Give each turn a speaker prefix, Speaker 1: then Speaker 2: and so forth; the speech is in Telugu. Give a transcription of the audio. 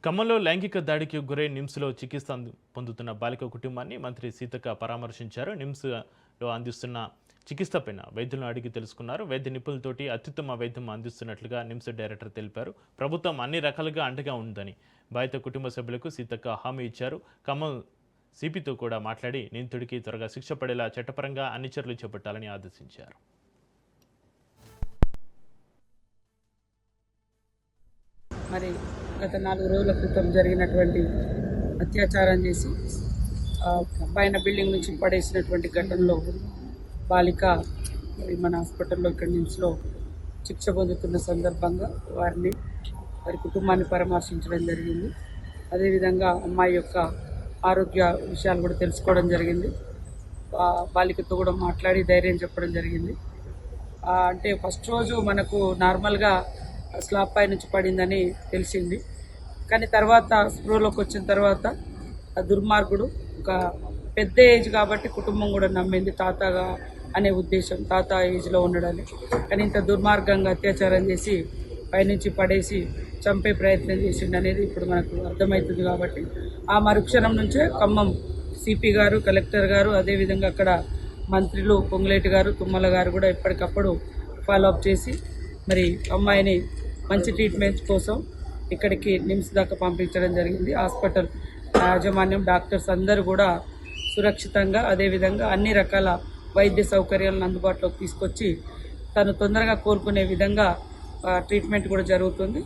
Speaker 1: ఖమ్మంలో లైంగిక దాడికి గురై నిమ్స్లో చికిత్స పొందుతున్న బాలిక కుటుంబాన్ని మంత్రి సీతక్క పరామర్శించారు. నిమ్స్లో అందిస్తున్న చికిత్సపై వైద్యులను అడిగి తెలుసుకున్నారు. వైద్య నిపుణులతోటి అత్యుత్తమ వైద్యం అందిస్తున్నట్లుగా నిమ్స్ డైరెక్టర్ తెలిపారు. ప్రభుత్వం అన్ని రకాలుగా అండగా ఉందని బాధిత కుటుంబ సభ్యులకు సీతక్క హామీ ఇచ్చారు. ఖమ్మం సిపితో కూడా మాట్లాడి నిందితుడికి త్వరగా శిక్ష పడేలా చట్టపరంగా అన్ని చర్యలు చేపట్టాలని ఆదేశించారు.
Speaker 2: మరి గత 4 రోజుల క్రితం జరిగినటువంటి అత్యాచారం చేసి పైన బిల్డింగ్ నుంచి పడేసినటువంటి ఘటనలో బాలిక మరి మన హాస్పిటల్లో ఇక్కడ నిమ్స్లో శిక్ష పొందుతున్న సందర్భంగా వారి కుటుంబాన్ని పరామర్శించడం జరిగింది. అదేవిధంగా అమ్మాయి యొక్క ఆరోగ్య విషయాలు కూడా తెలుసుకోవడం జరిగింది. బాలికతో కూడా మాట్లాడి ధైర్యం చెప్పడం జరిగింది. అంటే ఫస్ట్ రోజు మనకు నార్మల్గా స్లాబ్ పై నుంచి పడిందని తెలిసింది. కానీ తర్వాత స్పృహలోకి వచ్చిన తర్వాత ఆ దుర్మార్గుడు ఒక పెద్ద ఏజ్ కాబట్టి కుటుంబం కూడా నమ్మింది తాతగా అనే ఉద్దేశం, తాత ఏజ్లో ఉండడాన్ని. కానీ ఇంత దుర్మార్గంగా అత్యాచారం చేసి పైనుంచి పడేసి చంపే ప్రయత్నం చేసిండు అనేది ఇప్పుడు మనకు అర్థమవుతుంది. కాబట్టి ఆ మరుక్షణం నుంచే ఖమ్మం సిపి గారు, కలెక్టర్ గారు, అదేవిధంగా అక్కడ మంత్రులు పొంగులేటి గారు, తుమ్మల గారు కూడా ఎప్పటికప్పుడు ఫాలోఅప్ చేసి మరి అమ్మాయిని మంచి ట్రీట్మెంట్ కోసం ఇక్కడికి నిమ్స్ దాకా పంపించడం జరిగింది. హాస్పిటల్ యాజమాన్యం, డాక్టర్స్ అందరూ కూడా సురక్షితంగా అదేవిధంగా అన్ని రకాల వైద్య సౌకర్యాలను అందుబాటులోకి తీసుకొచ్చి తను తొందరగా కోలుకునే విధంగా ట్రీట్మెంట్ కూడా జరుగుతుంది.